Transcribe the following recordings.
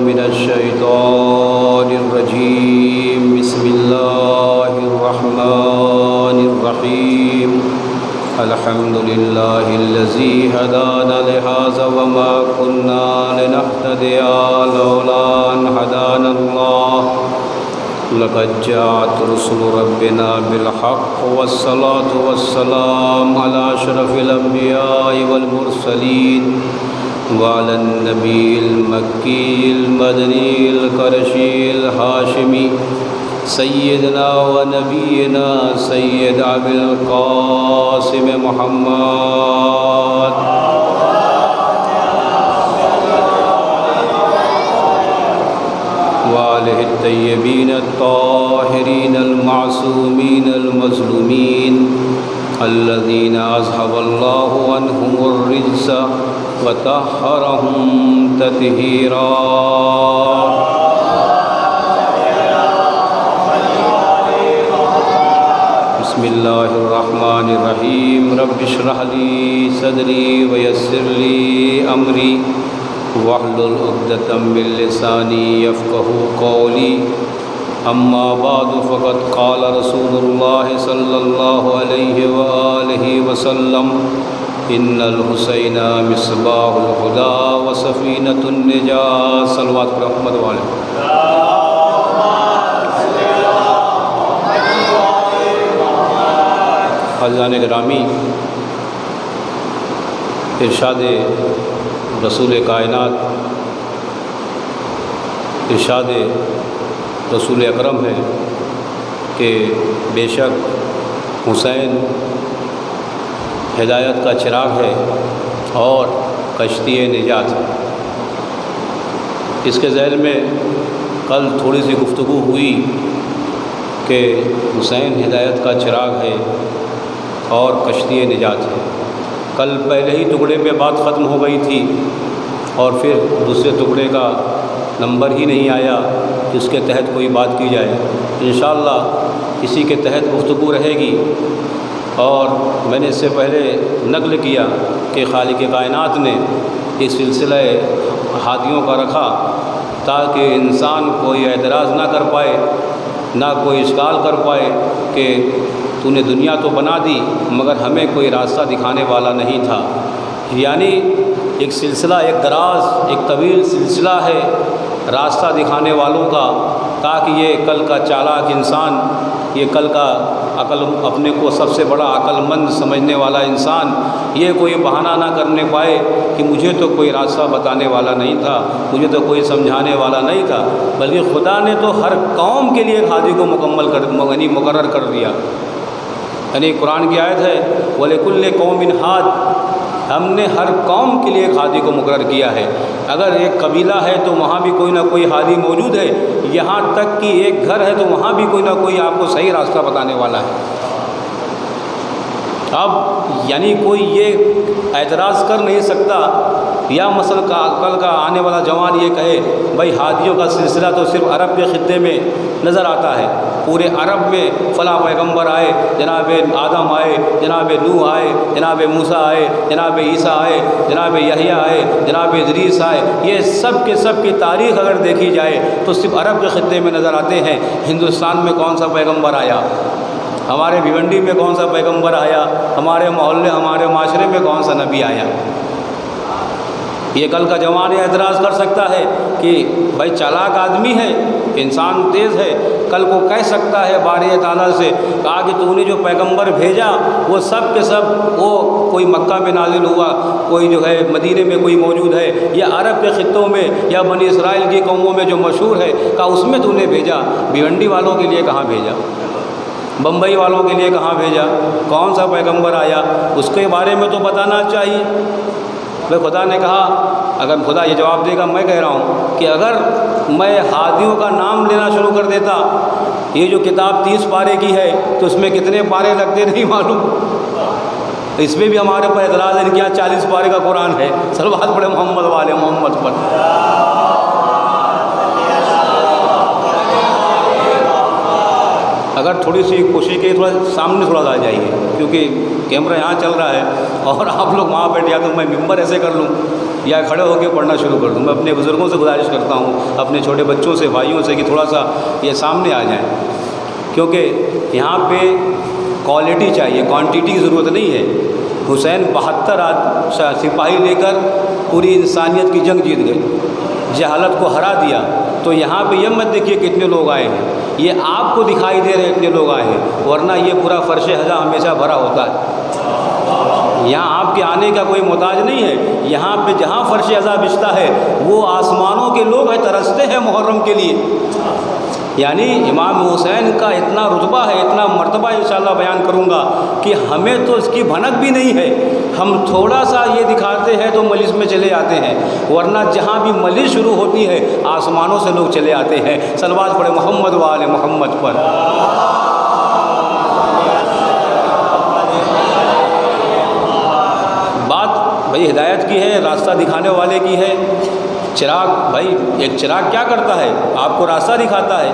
من الشيطان الرجيم بسم الله الرحمن الرحيم الحمد لله الذي هدانا لهذا وما كنا لنهتدي لولا أن هدانا الله لقد جاءت رسل ربنا بالحق والصلاة والسلام على أشرف الأنبياء والمرسلين وعلى النبي المكي المدني القرشي الهاشمي سيدنا ونبينا سيد أبي القاسم محمد وآله الطيبين الطاهرين المعصومين المظلومين الذين أذهب الله عنهم الرجس وطهرهم تطهيرا بسم الله الرحمن الرحيم رب اشرح لي صدري ويسر لي أمري واحلل عقدة من لساني يفقهوا قولي أما بعد فقد قال رسول الله صلى الله عليه وآله وسلم إن الحسين مصباح الهدى وسفينة النجاة صلوات محمد وعلى حضران گرامی، ارشاد رسول کائنات، ارشاد رسول اکرم ہے کہ بے شک حسین ہدایت کا چراغ ہے اور کشتی نجات ہے۔ اس کے ذیل میں کل تھوڑی سی گفتگو ہوئی کہ حسین ہدایت کا چراغ ہے اور کشتی نجات ہے۔ کل پہلے ہی ٹکڑے پہ بات ختم ہو گئی تھی اور پھر دوسرے ٹکڑے کا نمبر ہی نہیں آیا کہ اس کے تحت کوئی بات کی جائے۔ انشاءاللہ اسی کے تحت گفتگو رہے گی۔ اور میں نے اس سے پہلے نقل کیا کہ خالق کائنات نے اس سلسلہ ہادیوں کا رکھا تاکہ انسان کوئی اعتراض نہ کر پائے، نہ کوئی اشکال کر پائے کہ تو نے دنیا تو بنا دی مگر ہمیں کوئی راستہ دکھانے والا نہیں تھا۔ یعنی ایک سلسلہ، ایک دراز، ایک طویل سلسلہ ہے راستہ دکھانے والوں کا، تاکہ یہ کل کا چالاک انسان، یہ کل کا اپنے کو سب سے بڑا عقل مند سمجھنے والا انسان یہ کوئی بہانہ نہ کرنے پائے کہ مجھے تو کوئی راستہ بتانے والا نہیں تھا، مجھے تو کوئی سمجھانے والا نہیں تھا، بلکہ خدا نے تو ہر قوم کے لیے ہادی کو مقرر کر دیا۔ یعنی قرآن کی آیت ہے وَلِكُلِّ قَوْمٍ ہاد، ہم نے ہر قوم کے لیے ایک ہادی کو مقرر کیا ہے۔ اگر ایک قبیلہ ہے تو وہاں بھی کوئی نہ کوئی ہادی موجود ہے، یہاں تک کہ ایک گھر ہے تو وہاں بھی کوئی نہ کوئی آپ کو صحیح راستہ بتانے والا ہے۔ اب یعنی کوئی یہ اعتراض کر نہیں سکتا یا مثلا کل کا آنے والا جوان یہ کہے بھائی ہادیوں کا سلسلہ تو صرف عرب کے خطے میں نظر آتا ہے، پورے عرب میں فلاں پیغمبر آئے، جناب آدم آئے، جناب نوح آئے، جناب موسیٰ آئے، جناب عیسیٰ آئے، جناب یحییٰ آئے، جناب ادریس آئے، یہ سب کے سب کی تاریخ اگر دیکھی جائے تو صرف عرب کے خطے میں نظر آتے ہیں۔ ہندوستان میں کون سا پیغمبر آیا، ہمارے بھیونڈی میں کون سا پیغمبر آیا، ہمارے محلے ہمارے معاشرے میں کون سا نبی آیا؟ یہ کل کا جوان اعتراض کر سکتا ہے کہ بھائی چالاک آدمی ہے، انسان تیز ہے، کل کو کہہ سکتا ہے باری تعالیٰ سے کہا کہ تو نے جو پیغمبر بھیجا وہ سب کے سب وہ کوئی مکہ میں نازل ہوا، کوئی جو ہے مدینے میں کوئی موجود ہے، یا عرب کے خطوں میں یا بنی اسرائیل کی قوموں میں جو مشہور ہے، کہا اس میں تو نے بھیجا، بھیونڈی والوں کے لیے کہاں بھیجا، بمبئی والوں کے لیے کہاں بھیجا، کون سا پیغمبر آیا، اس کے بارے میں تو بتانا چاہیے۔ خدا نے کہا، اگر خدا یہ جواب دے گا، میں کہہ رہا ہوں کہ اگر میں ہادیوں کا نام لینا شروع کر دیتا، یہ جو کتاب 30 پارے کی ہے تو اس میں کتنے پارے لگتے نہیں معلوم، اس میں بھی ہمارے پر اعتراض ہے کہ یہاں 40 پارے کا قرآن ہے۔ صلوات پڑھے محمد والے محمد پر۔ اگر تھوڑی سی کوشش کی تھوڑا سامنے تھوڑا آ جائیے، کیونکہ کیمرہ یہاں چل رہا ہے اور آپ لوگ وہاں بیٹھے، یا تو میں ممبر ایسے کر لوں یا کھڑے ہو کے پڑھنا شروع کر دوں. میں اپنے بزرگوں سے گزارش کرتا ہوں، اپنے چھوٹے بچوں سے، بھائیوں سے، کہ تھوڑا سا یہ سامنے آ جائیں، کیونکہ یہاں پہ کوالٹی چاہیے، کوانٹیٹی کی ضرورت نہیں ہے. حسین 72 سپاہی لے کر پوری انسانیت کی جنگ جیت گئے، جہالت کو ہرا دیا. تو یہاں پہ یہ مت دیکھیے کتنے لوگ آئے ہیں، یہ آپ کو دکھائی دے رہے ہیں اتنے لوگ آئے ہیں، ورنہ یہ پورا فرش ہزا ہمیشہ بھرا ہوتا ہے. یہاں آپ کے آنے کا کوئی محتاج نہیں ہے. یہاں پہ جہاں فرش ہزا بچھتا ہے وہ آسمانوں کے لوگ ہیں، ترستے ہیں محرم کے لیے. یعنی امام حسین کا اتنا رتبہ ہے، اتنا مرتبہ انشاءاللہ بیان کروں گا کہ ہمیں تو اس کی بھنک بھی نہیں ہے. ہم تھوڑا سا یہ دکھاتے ہیں تو مجلس میں چلے آتے ہیں، ورنہ جہاں بھی مجلس شروع ہوتی ہے آسمانوں سے لوگ چلے آتے ہیں. صلوات پڑھے محمد و آل محمد پر. بات بھائی ہدایت کی ہے، راستہ دکھانے والے کی ہے. چراغ، بھائی ایک چراغ کیا کرتا ہے؟ آپ کو راستہ دکھاتا ہے.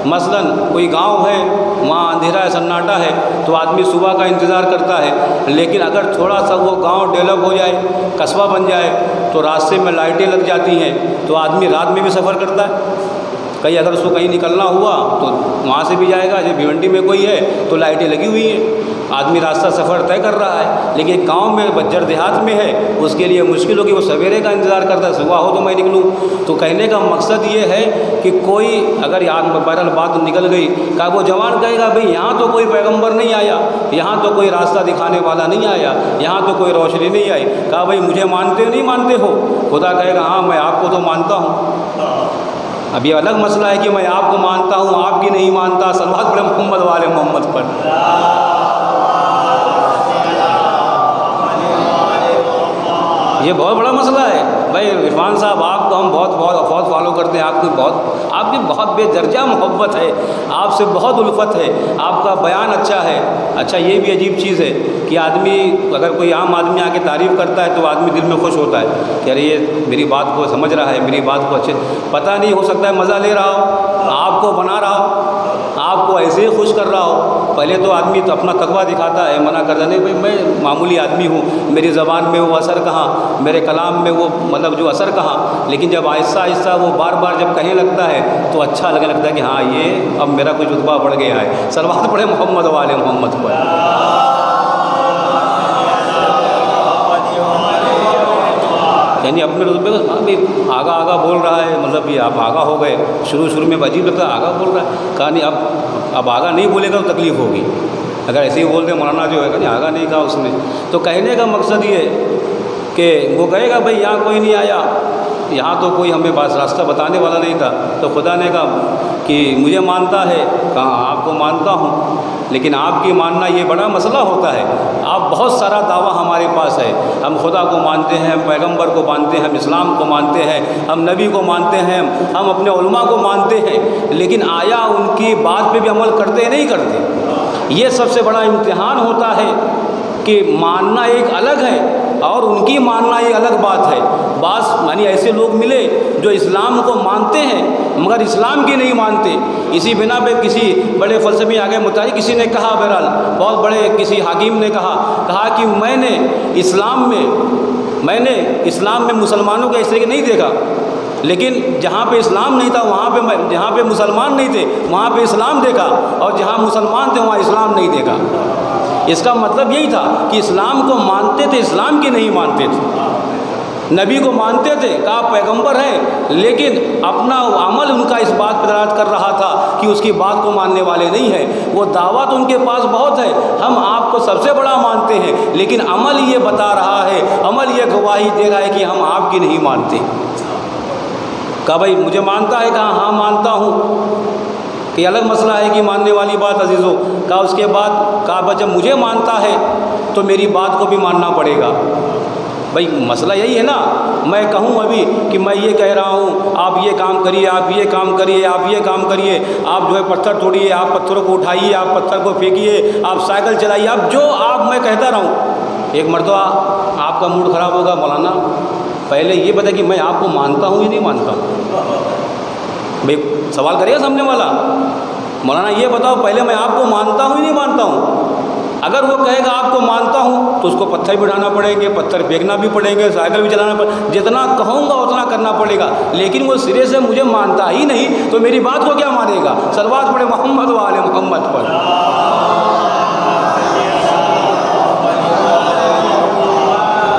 مثلاً کوئی گاؤں ہے، وہاں اندھیرا ہے، سناٹا ہے، تو آدمی صبح کا انتظار کرتا ہے. لیکن اگر تھوڑا سا وہ گاؤں ڈیولپ ہو جائے، قصبہ بن جائے، تو راستے میں لائٹیں لگ جاتی ہیں، تو آدمی رات میں بھی سفر کرتا ہے. کہیں اگر اس کو کہیں نکلنا ہوا تو وہاں سے بھی جائے گا. جب بھیونڈی میں کوئی ہے تو لائٹیں لگی ہوئی ہیں، آدمی راستہ سفر طے کر رہا ہے. لیکن گاؤں میں بجر دیہات میں ہے، اس کے لیے مشکل ہوگی، وہ سویرے کا انتظار کرتا ہے، صبح ہو تو میں نکلوں. تو کہنے کا مقصد یہ ہے کہ کوئی اگر یہاں بہرحال بات نکل گئی، کہ وہ جوان کہے گا بھئی یہاں تو کوئی پیغمبر نہیں آیا، یہاں تو کوئی راستہ دکھانے والا نہیں آیا، یہاں تو کوئی روشنی نہیں آئی. کہا بھئی مجھے مانتے نہیں مانتے ہو؟ خدا کہے گا ہاں میں آپ کو تو مانتا ہوں. اب یہ الگ مسئلہ ہے کہ میں آپ کو مانتا ہوں، آپ کی نہیں مانتا. صلوات پڑھے محمد و آل محمد پر. یہ بہت بڑا مسئلہ ہے. بھائی عرفان صاحب، آپ کو ہم بہت فالو کرتے ہیں، آپ کی بہت بے درجہ محبت ہے، آپ سے بہت الفت ہے، آپ کا بیان اچھا ہے. اچھا یہ بھی عجیب چیز ہے کہ آدمی اگر کوئی عام آدمی آ کے تعریف کرتا ہے تو آدمی دل میں خوش ہوتا ہے کہ ارے یہ میری بات کو سمجھ رہا ہے، میری بات کو اچھے، پتہ نہیں ہو سکتا ہے مزہ لے رہا ہو، آپ کو بنا رہا ہو، آپ کو ایسے ہی خوش کر رہا ہو. پہلے تو آدمی تو اپنا تقویٰ دکھاتا ہے، منع کرتا نہیں بھائی میں معمولی آدمی ہوں، میری زبان میں وہ اثر کہاں، میرے کلام میں وہ مطلب جو اثر کہاں. لیکن جب آہستہ آہستہ وہ بار بار جب کہنے لگتا ہے تو اچھا لگنے لگتا ہے کہ ہاں یہ اب میرا کوئی رتبہ بڑھ گیا ہے. صلوات پڑھے محمد و آل محمد پر. یعنی اپنے رتبے کو آگا بول رہا ہے، مطلب یہ آپ آگاہ ہو گئے. شروع میں عجیب لگتا ہے آگاہ بول رہا ہے، کہا نہیں اب آگاہ نہیں بولے گا تو تکلیف ہوگی. اگر ایسے ہی بول دیں مولانا جو ہے کہ نہیں آگاہ نہیں کہا اس نے. تو کہنے کا مقصد یہ کہ وہ کہے گا بھائی یہاں کوئی نہیں آیا، یہاں تو کوئی ہمیں بس راستہ بتانے والا نہیں تھا. تو خدا نے کہا کہ مجھے مانتا ہے، کہا آپ کو مانتا ہوں، لیکن آپ کی ماننا یہ بڑا مسئلہ ہوتا ہے. آپ بہت سارا دعویٰ ہمارے پاس ہے، ہم خدا کو مانتے ہیں، ہم پیغمبر کو مانتے ہیں، ہم اسلام کو مانتے ہیں، ہم نبی کو مانتے ہیں، ہم اپنے علماء کو مانتے ہیں، لیکن آیا ان کی بات پہ بھی عمل کرتے نہیں کرتے؟ یہ سب سے بڑا امتحان ہوتا ہے کہ ماننا ایک الگ ہے اور ان کی ماننا ایک الگ بات ہے. بعض یعنی ایسے لوگ ملے جو اسلام کو مانتے ہیں مگر اسلام کی نہیں مانتے. اسی بنا پہ کسی بڑے فلسفی آگے متعلق کسی نے کہا، بہرحال بہت بڑے کسی حکیم نے کہا کہ میں نے اسلام میں مسلمانوں کا اس طریقے نہیں دیکھا، لیکن جہاں پہ اسلام نہیں تھا وہاں پہ جہاں پہ مسلمان نہیں تھے وہاں پہ اسلام دیکھا، اور جہاں مسلمان تھے وہاں اسلام نہیں دیکھا. اس کا مطلب یہی تھا کہ اسلام کو مانتے تھے، اسلام کی نہیں مانتے تھے. نبی کو مانتے تھے، کہا پیغمبر ہے، لیکن اپنا عمل ان کا اس بات پر دلالت کر رہا تھا کہ اس کی بات کو ماننے والے نہیں ہیں. وہ دعویٰ تو ان کے پاس بہت ہے، ہم آپ کو سب سے بڑا مانتے ہیں، لیکن عمل یہ بتا رہا ہے، عمل یہ گواہی دے رہا ہے کہ ہم آپ کی نہیں مانتے. کہا بھائی مجھے مانتا ہے؟ کہا ہاں مانتا ہوں. کہ الگ مسئلہ ہے کہ ماننے والی بات عزیزو. کہا اس کے بعد کہا جب مجھے مانتا ہے تو میری بات کو بھی ماننا پڑے گا. بھائی مسئلہ یہی ہے نا، میں کہوں ابھی کہ میں یہ کہہ رہا ہوں آپ یہ کام کریے، آپ یہ کام کریے، آپ یہ کام کریے، آپ جو ہے پتھر توڑیے، آپ پتھروں کو اٹھائیے، آپ پتھر کو پھینکیے، آپ سائیکل چلائیے، آپ جو میں کہتا رہوں. ایک مرتبہ آپ کا موڈ خراب ہوگا، مولانا پہلے یہ بتا کہ میں آپ کو مانتا ہوں یا نہیں مانتا ہوں. بھائی سوال کرے گا سامنے والا، مولانا یہ بتاؤ پہلے میں آپ کو مانتا ہوں یا نہیں مانتا ہوں. اگر وہ کہے گا آپ کو مانتا ہوں تو اس کو پتھر بھی اٹھانا پڑیں گے، پتھر پھینکنا بھی پڑیں گے، سائیکل بھی چلانا پڑے گا، جتنا کہوں گا اتنا کرنا پڑے گا۔ لیکن وہ سرے سے مجھے مانتا ہی نہیں تو میری بات کو کیا مانے گا؟ صلوات پڑھے محمد و آل محمد پر۔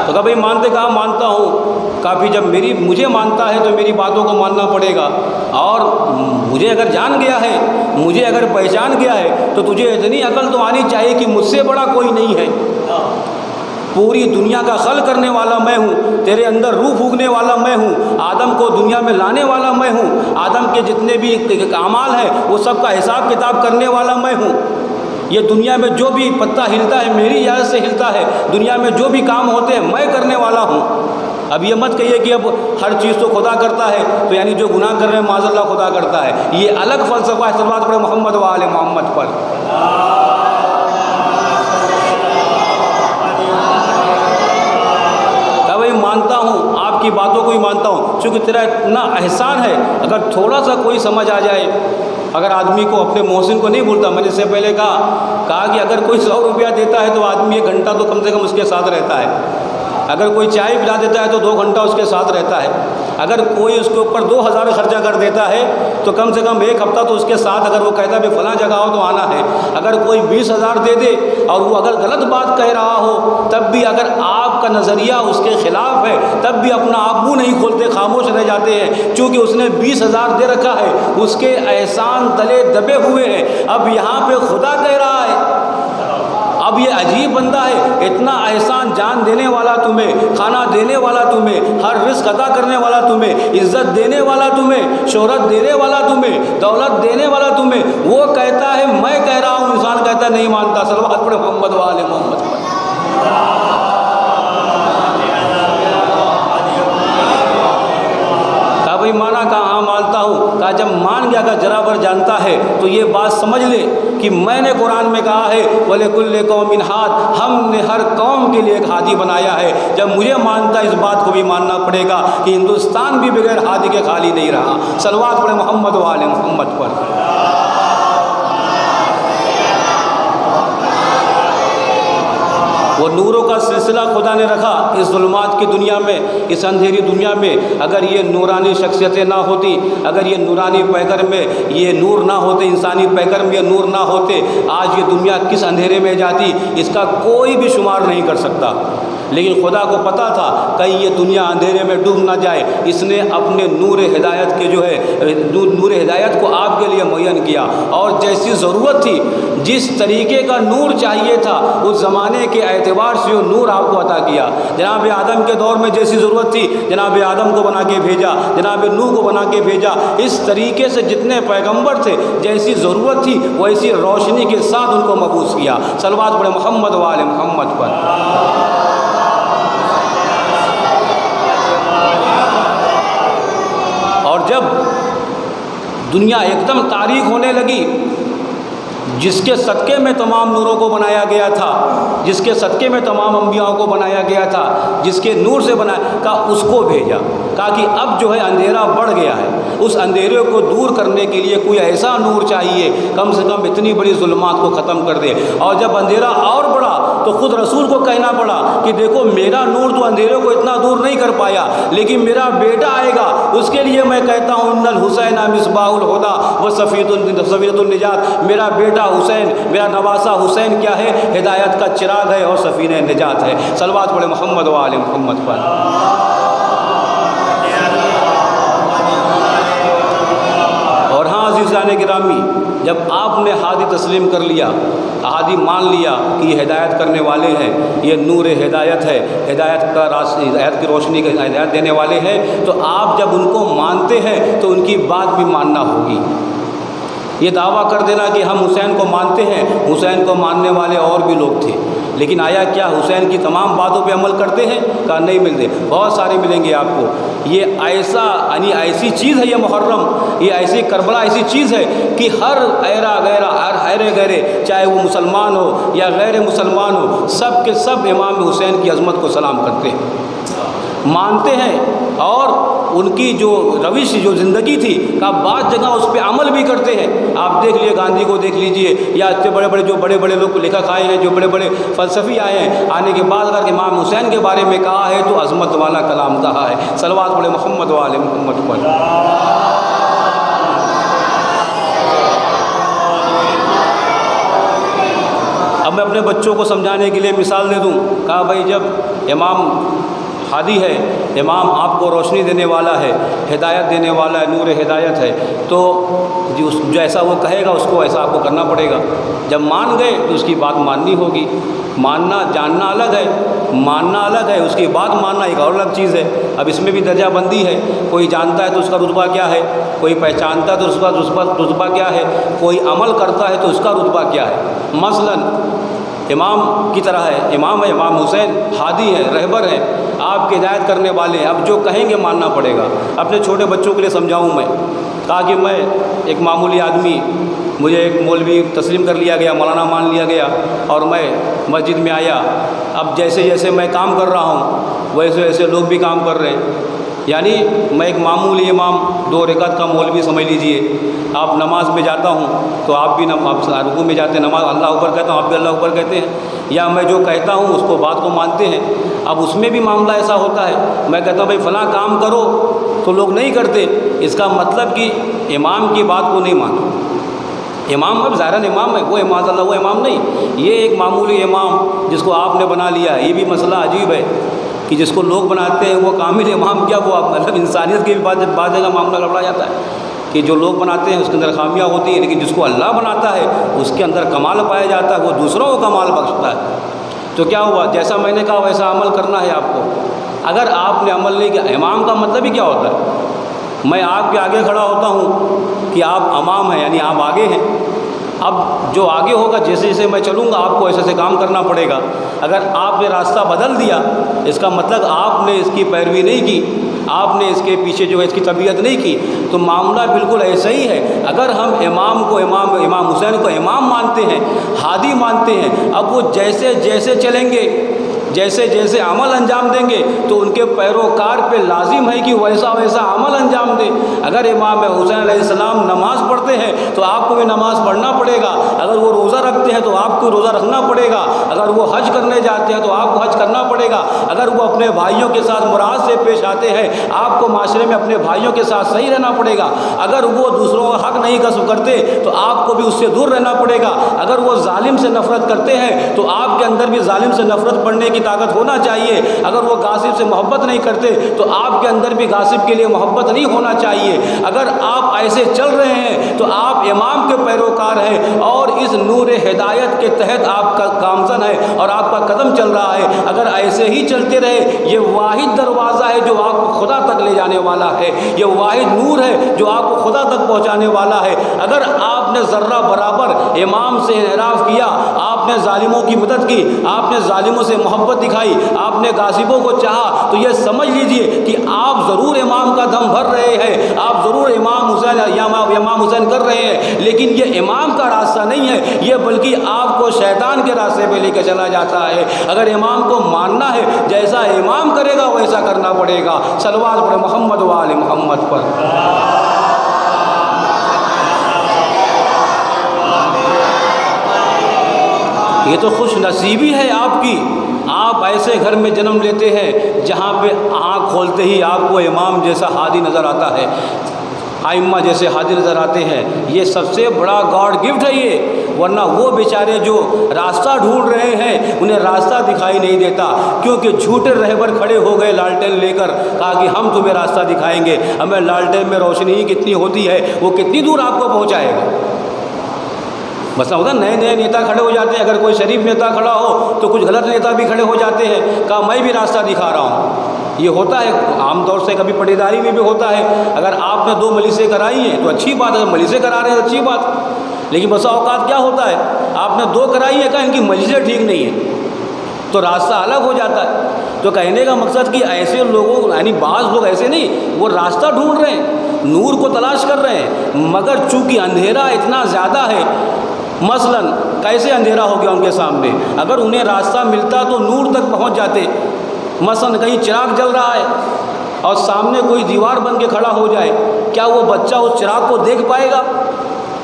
تو کہا بھائی مانتے؟ کہا مانتا ہوں۔ کہا پھر جب مجھے مانتا ہے تو میری باتوں کو ماننا پڑے گا، اور مجھے اگر جان گیا ہے، مجھے اگر پہچان گیا ہے تو تجھے اتنی عقل تو آنی چاہیے کہ مجھ سے بڑا کوئی نہیں ہے۔ پوری دنیا کا خلق کرنے والا میں ہوں، تیرے اندر روح پھونکنے والا میں ہوں، آدم کو دنیا میں لانے والا میں ہوں، آدم کے جتنے بھی اعمال ہیں وہ سب کا حساب کتاب کرنے والا میں ہوں۔ یہ دنیا میں جو بھی پتا ہلتا ہے میری اجازت سے ہلتا ہے، دنیا میں جو بھی کام ہوتے ہیں میں کرنے والا ہوں۔ اب یہ مت کہیے کہ اب ہر چیز تو خدا کرتا ہے تو یعنی جو گناہ کر رہے ہیں معاذ اللہ خدا کرتا ہے، یہ الگ فلسفہ ہے۔ صلوات پڑھے محمد و آل محمد پر۔ کہا بھائی مانتا ہوں، آپ کی باتوں کو ہی مانتا ہوں، چونکہ تیرا اتنا احسان ہے، اگر تھوڑا سا کوئی سمجھ آ جائے، اگر آدمی کو اپنے محسن کو نہیں بھولتا، میں نے اس سے پہلے کہا کہ اگر کوئی 100 روپیہ دیتا ہے تو آدمی 1 گھنٹہ تو کم سے کم اس کے ساتھ رہتا ہے، اگر کوئی چائے پلا دیتا ہے تو 2 گھنٹہ اس کے ساتھ رہتا ہے، اگر کوئی اس کے اوپر 2000 خرچہ کر دیتا ہے تو کم سے کم 1 ہفتہ تو اس کے ساتھ، اگر وہ کہتا ہے فلاں جگہ ہو تو آنا ہے، اگر کوئی 20,000 دے دے اور وہ اگر غلط بات کہہ رہا ہو تب بھی اگر آپ کا نظریہ اس کے خلاف ہے تب بھی اپنا آپ منہ نہیں کھولتے، خاموش رہ جاتے ہیں، چونکہ اس نے 20,000 دے رکھا ہے، اس کے احسان تلے دبے ہوئے ہیں۔ اب یہاں پہ خدا کہہ رہا ہے، اب یہ عجیب بندہ ہے، اتنا احسان، جان دینے والا تمہیں، کھانا دینے والا تمہیں، ہر رزق عطا کرنے والا تمہیں، عزت دینے والا تمہیں، شہرت دینے والا تمہیں، دولت دینے والا تمہیں، وہ کہتا ہے میں کہہ رہا ہوں، انسان کہتا ہے نہیں مانتا۔ صلوات پڑھے محمد و آل محمد پر۔ کہا بھائی مانا؟ کہا ہاں مانتا ہوں۔ کہا جب مان گیا، کہ ذرا بھر جانتا ہے تو یہ بات سمجھ لے کہ میں نے قرآن میں کہا ہے وَلِكُلِّ قَوْمٍ ہَادٍ، ہم نے ہر قوم کے لیے ایک ہادی بنایا ہے۔ جب مجھے مانتا ہے اس بات کو بھی ماننا پڑے گا کہ ہندوستان بھی بغیر ہادی کے خالی نہیں رہا۔ صلوات پڑھے محمد و آل محمد پر۔ وہ نوروں کا سلسلہ خدا نے رکھا اس ظلمات کی دنیا میں، اس اندھیری دنیا میں۔ اگر یہ نورانی شخصیتیں نہ ہوتی، اگر یہ نورانی پیکر میں یہ نور نہ ہوتے، انسانی پیکر میں یہ نور نہ ہوتے، آج یہ دنیا کس اندھیرے میں جاتی اس کا کوئی بھی شمار نہیں کر سکتا۔ لیکن خدا کو پتا تھا کہیں یہ دنیا اندھیرے میں ڈوب نہ جائے، اس نے اپنے نور ہدایت کے جو ہے نور ہدایت کو آپ کے لیے معین کیا، اور جیسی ضرورت تھی، جس طریقے کا نور چاہیے تھا، اس زمانے کے اعتبار سے وہ نور آپ کو عطا کیا۔ جناب آدم کے دور میں جیسی ضرورت تھی، جناب آدم کو بنا کے بھیجا، جناب نوح کو بنا کے بھیجا۔ اس طریقے سے جتنے پیغمبر تھے، جیسی ضرورت تھی ویسی روشنی کے ساتھ ان کو مبعوث کیا۔ صلوات پڑھے محمد و آل محمد پر۔ اور جب دنیا ایک دم تاریک ہونے لگی، جس کے صدقے میں تمام نوروں کو بنایا گیا تھا، جس کے صدقے میں تمام انبیاء کو بنایا گیا تھا، جس کے نور سے بنایا، کہا اس کو بھیجا۔ کہا کہ اب جو ہے اندھیرا بڑھ گیا ہے، اس اندھیرے کو دور کرنے کے لیے کوئی ایسا نور چاہیے، کم سے کم اتنی بڑی ظلمات کو ختم کر دے۔ اور جب اندھیرا اور بڑھا تو خود رسول کو کہنا پڑا کہ دیکھو میرا نور تو اندھیرے کو اتنا دور نہیں کر پایا، لیکن میرا بیٹا آئے گا، اس کے لیے میں کہتا ہوں ان الحسین مصباح الہدی و سفینۃ النجات۔ میرا بیٹا حسین، میرا نواسہ حسین کیا ہے؟ ہدایت کا چراغ ہے اور سفینہ نجات ہے۔ صلوات پڑھے محمد و آل محمد پر۔ اور ہاں عزیزان گرامی، جب آپ نے ہادی تسلیم کر لیا، ہادی مان لیا کہ یہ ہدایت کرنے والے ہیں، یہ نور ہدایت ہے، ہدایت کی روشنی کا ہدایت دینے والے ہیں، تو آپ جب ان کو مانتے ہیں تو ان کی بات بھی ماننا ہوگی۔ یہ دعویٰ کر دینا کہ ہم حسین کو مانتے ہیں، حسین کو ماننے والے اور بھی لوگ تھے، لیکن آیا کیا حسین کی تمام باتوں پہ عمل کرتے ہیں؟ کہا نہیں ملتے۔ بہت سارے ملیں گے آپ کو۔ یہ ایسی چیز ہے، یہ محرم، یہ ایسی کربلا ایسی چیز ہے کہ ہر حیرے غیرے، چاہے وہ مسلمان ہو یا غیر مسلمان ہو، سب کے سب امام حسین کی عظمت کو سلام کرتے ہیں۔ مانتے ہیں اور ان کی جو روش جو زندگی تھی کا بعض جگہ اس پہ عمل بھی کرتے ہیں. آپ دیکھ لیے گاندھی کو دیکھ لیجئے یا اتنے بڑے بڑے جو بڑے بڑے لوگ لیکھک آئے ہیں, جو بڑے بڑے فلسفی آئے ہیں, آنے کے بعد اگر امام حسین کے بارے میں کہا ہے تو عظمت والا کلام کہا ہے. صلوات پڑھے محمد والے محمد پر. اب میں اپنے بچوں کو سمجھانے کے لیے مثال دے دوں. کہا بھائی جب امام ہادی ہے, امام آپ کو روشنی دینے والا ہے, ہدایت دینے والا ہے, نور ہدایت ہے, تو جو ایسا وہ کہے گا اس کو ایسا آپ کو کرنا پڑے گا. جب مان گئے تو اس کی بات ماننی ہوگی. ماننا جاننا الگ ہے, ماننا الگ ہے, اس کی بات ماننا ایک اور الگ چیز ہے. اب اس میں بھی درجہ بندی ہے. کوئی جانتا ہے تو اس کا رتبہ کیا ہے, کوئی پہچانتا ہے تو اس کا رتبہ کیا ہے, کوئی عمل کرتا ہے تو اس کا رتبہ کیا ہے. مثلاً امام کی طرح ہے, امام ہے, امام حسین ہادی ہے, رہبر ہے, آپ کی ہدایت کرنے والے ہیں. اب جو کہیں گے ماننا پڑے گا. اپنے چھوٹے بچوں کے لیے سمجھاؤں میں. کہا کہ میں ایک معمولی آدمی, مجھے ایک مولوی تسلیم کر لیا گیا, مولانا مان لیا گیا, اور میں مسجد میں آیا. اب جیسے جیسے میں کام کر رہا ہوں ویسے ویسے لوگ بھی کام کر رہے ہیں. یعنی میں ایک معمولی امام 2 رکعت کا مولوی سمجھ لیجئے. آپ نماز میں جاتا ہوں تو آپ بھی رکوع میں جاتے ہیں, نماز اللہ اکبر کہتا ہوں, آپ بھی اللہ اکبر کہتے ہیں, یا میں جو کہتا ہوں اس کو بات کو مانتے ہیں. اب اس میں بھی معاملہ ایسا ہوتا ہے, میں کہتا ہوں بھائی فلاں کام کرو تو لوگ نہیں کرتے. اس کا مطلب کہ امام کی بات کو نہیں مانو. امام اب ظاہراً امام ہے, وہ امام اللہ, وہ امام نہیں. یہ ایک معمولی امام جس کو آپ نے بنا لیا. یہ بھی مسئلہ عجیب ہے کہ جس کو لوگ بناتے ہیں وہ کامل امام کیا, وہ مطلب انسانیت کی بھی بعض جگہ معاملہ گڑبڑا جاتا ہے کہ جو لوگ بناتے ہیں اس کے اندر خامیاں ہوتی ہیں, لیکن جس کو اللہ بناتا ہے اس کے اندر کمال پایا جاتا ہے, وہ دوسروں کو کمال بخشتا ہے. تو کیا ہوا, جیسا میں نے کہا ویسا عمل کرنا ہے آپ کو. اگر آپ نے عمل نہیں کیا, امام کا مطلب ہی کیا ہوتا ہے, میں آپ کے آگے کھڑا ہوتا ہوں کہ آپ امام ہیں, یعنی آپ آگے ہیں. اب جو آگے ہوگا جیسے جیسے میں چلوں گا آپ کو ایسے ایسے کام کرنا پڑے گا. اگر آپ نے راستہ بدل دیا اس کا مطلب آپ نے اس کی پیروی نہیں کی, آپ نے اس کے پیچھے جو ہے اس کی طبیعت نہیں کی, تو معاملہ بالکل ایسا ہی ہے. اگر ہم امام کو امام حسین کو امام مانتے ہیں, ہادی مانتے ہیں, اب وہ جیسے جیسے چلیں گے, جیسے جیسے عمل انجام دیں گے تو ان کے پیروکار پہ لازم ہے کہ ویسا ویسا عمل انجام دیں. اگر امام حسین علیہ السلام نماز پڑھتے ہیں تو آپ کو بھی نماز پڑھنا پڑے گا. اگر وہ روزہ رکھتے ہیں تو آپ کو روزہ رکھنا پڑے گا. اگر وہ حج کرنے جاتے ہیں تو آپ کو حج کرنا پڑے گا. اگر وہ اپنے بھائیوں کے ساتھ مراعات سے پیش آتے ہیں آپ کو معاشرے میں اپنے بھائیوں کے ساتھ صحیح رہنا پڑے گا. اگر وہ دوسروں کا حق نہیں غصب کرتے تو آپ کو بھی اس سے دور رہنا پڑے گا. اگر وہ ظالم سے نفرت کرتے ہیں تو آپ کے اندر بھی ظالم سے نفرت پڑنے کی طاقت ہونا چاہیے. اگر وہ غاصب سے محبت نہیں کرتے تو آپ کے اندر بھی غاصب کے لیے محبت نہیں ہونا چاہیے. اگر آپ ایسے چل رہے ہیں تو آپ امام کے پیروکار ہیں اور اس نور ہدایت کے تحت آپ کا گامزن ہے اور آپ کا قدم چل رہا ہے. اگر ایسے ہی چلتے رہے, یہ واحد دروازہ ہے جو آپ کو خدا تک لے جانے والا ہے, یہ واحد نور ہے جو آپ کو خدا تک پہنچانے والا ہے. اگر آپ نے ذرہ برابر امام سے انحراف کیا, آپ نے ظالموں کی مدد کی, آپ نے ظالموں سے محبت دکھائی, آپ نے غاصبوں کو چاہا, تو یہ سمجھ لیجئے کہ آپ ضرور امام کا دم بھر رہے ہیں, آپ ضرور امام حسین کر رہے ہیں, لیکن یہ امام کا راستہ نہیں ہے, یہ بلکہ آپ کو شیطان کے راستے پہ لے کے چلا جاتا ہے. اگر امام کو ماننا ہے جیسا امام کرے گا ویسا کرنا پڑے گا. صلوات پڑھے محمد و آل محمد پر. یہ تو خوش نصیبی ہے آپ کی, آپ ایسے گھر میں جنم لیتے ہیں جہاں پہ آنکھ کھولتے ہی آپ کو امام جیسا ہادی نظر آتا ہے, ائمہ جیسے ہادی نظر آتے ہیں. یہ سب سے بڑا گاڈ گفٹ ہے یہ. ورنہ وہ بیچارے جو راستہ ڈھونڈ رہے ہیں انہیں راستہ دکھائی نہیں دیتا, کیونکہ جھوٹے رہبر کھڑے ہو گئے لالٹین لے کر, کہا کہ ہم تمہیں راستہ دکھائیں گے. ہمیں لالٹین میں روشنی ہی کتنی ہوتی ہے, وہ کتنی دور آپ کو پہنچائے گا. بس ہوتا نئے نئے نیتا کھڑے ہو جاتے ہیں, اگر کوئی شریف نیتا کھڑا ہو تو کچھ غلط نیتا بھی کھڑے ہو جاتے ہیں, کہا میں بھی راستہ دکھا رہا ہوں. یہ ہوتا ہے عام طور سے, کبھی پٹیداری میں بھی ہوتا ہے. اگر آپ نے 2 مجلسیں کرائی ہیں تو اچھی بات ہے, اگر مجلسیں کرا رہے ہیں تو اچھی بات, لیکن بسا اوقات کیا ہوتا ہے آپ نے 2 کرائی ہیں, کہا ان کی مجلسیں ٹھیک نہیں ہیں تو راستہ الگ ہو جاتا ہے. تو کہنے کا مقصد کہ ایسے لوگوں, یعنی بعض لوگ ایسے نہیں, وہ راستہ ڈھونڈ رہے ہیں, نور کو تلاش کر رہے ہیں, مگر چونکہ اندھیرا اتنا زیادہ ہے. مثلاً کیسے اندھیرا ہو گیا ان کے سامنے, اگر انہیں راستہ ملتا تو نور تک پہنچ جاتے, مثلاً کہیں چراغ جل رہا ہے اور سامنے کوئی دیوار بن کے کھڑا ہو جائے، کیا وہ بچہ اس چراغ کو دیکھ پائے گا؟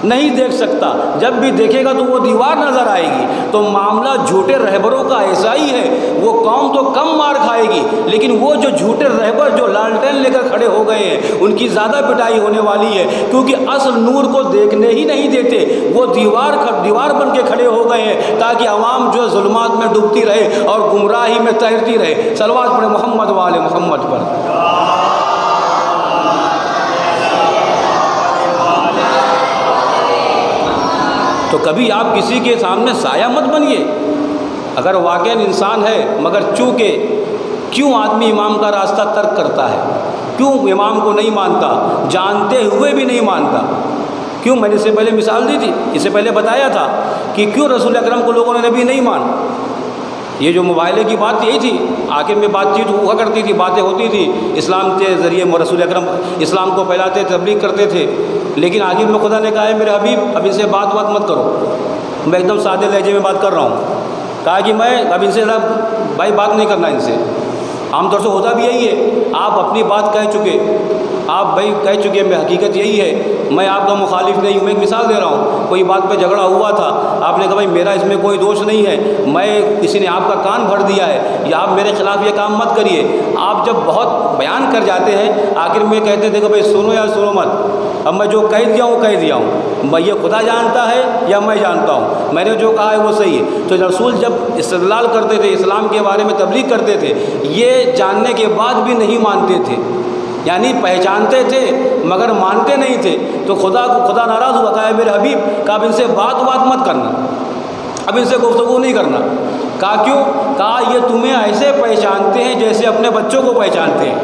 نہیں دیکھ سکتا۔ جب بھی دیکھے گا تو وہ دیوار نظر آئے گی۔ تو معاملہ جھوٹے رہبروں کا ایسا ہی ہے، وہ قوم تو کم مار کھائے گی، لیکن وہ جو جھوٹے رہبر جو لالٹین لے کر کھڑے ہو گئے ہیں ان کی زیادہ پٹائی ہونے والی ہے، کیونکہ اصل نور کو دیکھنے ہی نہیں دیتے۔ وہ دیوار بن کے کھڑے ہو گئے ہیں تاکہ عوام جو ظلمات میں ڈوبتی رہے اور گمراہی میں تیرتی رہے۔ صلوات پڑھے محمد و آل محمد پر۔ تو کبھی آپ کسی کے سامنے سایہ مت بنیے۔ اگر واقعاً انسان ہے، مگر چونکہ کیوں آدمی امام کا راستہ ترک کرتا ہے؟ کیوں امام کو نہیں مانتا؟ جانتے ہوئے بھی نہیں مانتا۔ کیوں؟ میں نے اس سے پہلے مثال دی تھی، اس سے پہلے بتایا تھا کہ کیوں رسول اکرم کو لوگوں نے نبی نہیں مانا۔ یہ جو مباہلے کی بات یہی تھی، آخر میں بات چیت ہوا کرتی تھی، باتیں ہوتی تھی، اسلام کے ذریعے رسول اکرم اسلام کو پھیلاتے، تبلیغ کرتے تھے، لیکن آخر میں خدا نے کہا ہے میرے حبیب اب ان سے بات مت کرو، میں ایک دم سادے لہجے میں بات کر رہا ہوں۔ کہا کہ میں اب ان سے بھائی بات نہیں کرنا ان سے۔ عام طور سے ہوتا بھی یہی ہے، آپ اپنی بات کہہ چکے، آپ بھائی کہہ چکے، میں حقیقت یہی ہے، میں آپ کا مخالف نہیں ہوں۔ میں ایک مثال دے رہا ہوں، کوئی بات پہ جھگڑا ہوا تھا، آپ نے کہا بھائی میرا اس میں کوئی دوش نہیں ہے، میں کسی نے آپ کا کان بھر دیا ہے یا آپ میرے خلاف یہ کام مت کریے۔ آپ جب بہت بیان کر جاتے ہیں، آخر میں کہتے تھے کہ بھائی سنو یا سنو مت، اب میں جو کہہ دیا ہوں کہہ دیا ہوں، بھائی یہ خدا جانتا ہے یا میں جانتا ہوں، میں نے جو کہا ہے وہ صحیح ہے۔ تو رسول جب استدلال کرتے تھے، اسلام کے بارے میں تبلیغ کرتے تھے، یہ جاننے کے بعد بھی نہیں مانتے تھے، یعنی پہچانتے تھے مگر مانتے نہیں تھے۔ تو خدا ناراض ہوا، کہا میرے حبیب کہ اب ان سے بات مت کرنا، اب ان سے گفتگو نہیں کرنا۔ کہا کیوں؟ کہا یہ تمہیں ایسے پہچانتے ہیں جیسے اپنے بچوں کو پہچانتے ہیں،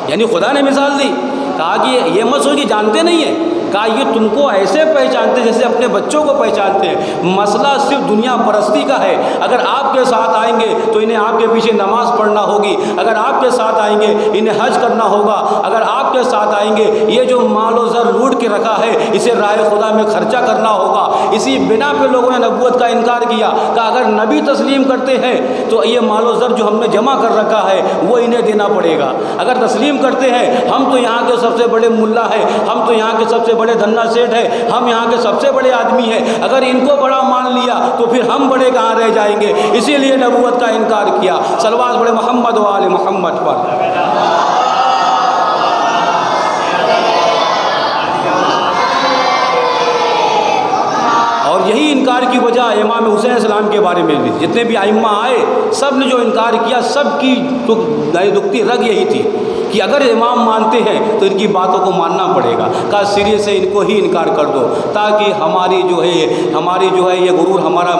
یعنی خدا نے مثال دی۔ کہا کہ یہ مت سوچ کہ جانتے نہیں ہیں، کہا یہ تم کو ایسے پہچانتے جیسے اپنے بچوں کو پہچانتے ہیں۔ مسئلہ صرف دنیا پرستی کا ہے۔ اگر آپ کے ساتھ آئیں گے تو انہیں آپ کے پیچھے نماز پڑھنا ہوگی، اگر آپ کے ساتھ آئیں گے انہیں حج کرنا ہوگا، اگر آپ کے ساتھ آئیں گے یہ جو مال و زر لوٹ کے رکھا ہے اسے راہ خدا میں خرچہ کرنا ہوگا۔ اسی بنا پہ لوگوں نے نبوت کا انکار کیا کہ اگر نبی تسلیم کرتے ہیں تو یہ مال و زر جو ہم نے جمع کر رکھا ہے وہ انہیں دینا پڑے گا۔ اگر تسلیم کرتے ہیں ہم تو یہاں کے سب سے بڑے ملا ہیں، ہم تو یہاں کے سب سے بڑے دھنا سیٹھ ہیں، ہم یہاں کے سب سے بڑے آدمی ہیں، اگر ان کو بڑا مان لیا تو پھر ہم بڑے کہاں رہ جائیں گے؟ اسی لیے نبوت کا انکار کیا۔ صلوات پڑھے محمد و آل محمد پر۔ اور یہی انکار کی وجہ امام حسین علیہ السلام کے بارے میں بھی جتنے بھی ائمہ آئے سب نے جو انکار کیا، سب کی دکھتی رگ یہی تھی کہ اگر امام مانتے ہیں تو ان کی باتوں کو ماننا پڑے گا، کہ سرے سے ان کو ہی انکار کر دو تاکہ ہماری جو ہے یہ غرور ہمارا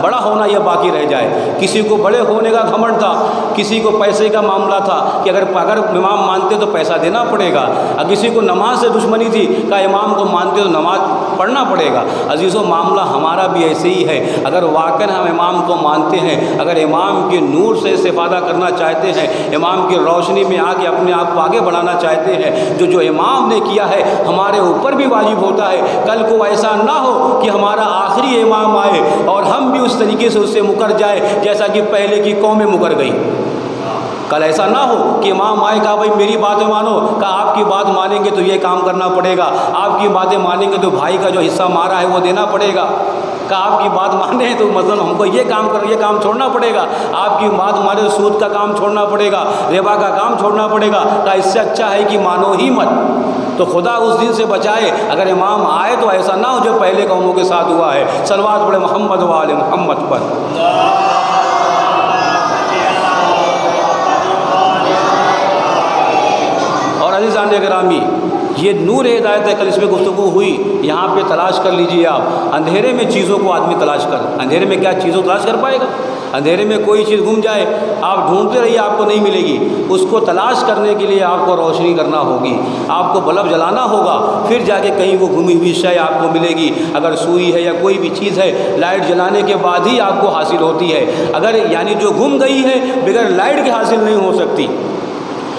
بڑا ہونا یہ باقی رہ جائے۔ کسی کو بڑے ہونے کا گھمنڈ تھا، کسی کو پیسے کا معاملہ تھا کہ اگر امام مانتے تو پیسہ دینا پڑے گا، اور کسی کو نماز سے دشمنی تھی کہ امام کو مانتے تو نماز پڑھنا پڑے گا۔ عزیزو معاملہ ہمارا بھی ایسے ہی ہے، اگر واقعا ہم امام کو مانتے ہیں، اگر امام کے نور سے استفادہ کرنا چاہتے ہیں، امام کی روشنی میں آ کے اپنے آپ کو آگے بڑھانا چاہتے ہیں، جو امام نے کیا ہے ہمارے اوپر بھی واجب ہوتا ہے۔ کل کو ایسا نہ ہو کہ ہمارا آخری امام آئے اور ہم بھی اس طریقے سے اس سے مکر جائے جیسا کہ پہلے کی قومیں مکر گئی۔ کل ایسا نہ ہو کہ امام آئے کہا بھائی میری باتیں مانو، کہا آپ کی بات مانیں گے تو یہ کام کرنا پڑے گا، آپ کی باتیں مانیں گے تو بھائی کا جو حصہ مارا ہے وہ دینا پڑے گا، کہ آپ کی بات مانے تو مثلا ہم کو یہ کام چھوڑنا پڑے گا، آپ کی بات مانے تو سود کا کام چھوڑنا پڑے گا، ربا کا کام چھوڑنا پڑے گا، کہ اس سے اچھا ہے کہ مانو ہی مت۔ تو خدا اس دن سے بچائے اگر امام آئے تو ایسا نہ ہو جو پہلے قوموں کے ساتھ ہوا ہے۔ صلوات پڑھے محمد و آل محمد پر۔ اور عزیزان گرامی، یہ نور ہدایت ہے، کل اس میں گفتگو ہوئی، یہاں پہ تلاش کر لیجئے آپ۔ اندھیرے میں چیزوں کو آدمی تلاش اندھیرے میں کیا چیزوں تلاش کر پائے گا؟ اندھیرے میں کوئی چیز گم جائے آپ ڈھونڈتے رہیے آپ کو نہیں ملے گی، اس کو تلاش کرنے کے لیے آپ کو روشنی کرنا ہوگی، آپ کو بلب جلانا ہوگا، پھر جا کے کہیں وہ گمی ہوئی شے آپ کو ملے گی۔ اگر سوئی ہے یا کوئی بھی چیز ہے لائٹ جلانے کے بعد ہی آپ کو حاصل ہوتی ہے، اگر یعنی جو گم گئی ہے بغیر لائٹ کے حاصل نہیں ہو سکتی۔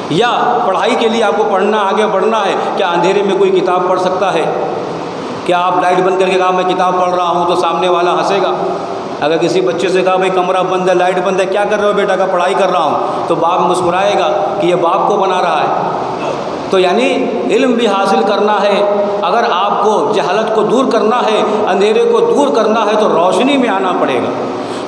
یا پڑھائی کے لیے آپ کو پڑھنا آگے بڑھنا ہے، کیا اندھیرے میں کوئی کتاب پڑھ سکتا ہے؟ کیا آپ لائٹ بند کر کے کہا میں کتاب پڑھ رہا ہوں تو سامنے والا ہنسے گا؟ اگر کسی بچے سے کہا بھائی کمرہ بند ہے، لائٹ بند ہے، کیا کر رہے ہو بیٹا؟ کا پڑھائی کر رہا ہوں، تو باپ مسکرائے گا کہ یہ باپ کو بنا رہا ہے۔ تو یعنی علم بھی حاصل کرنا ہے، اگر آپ کو جہالت کو دور کرنا ہے، اندھیرے کو دور کرنا ہے، تو روشنی میں آنا پڑے گا۔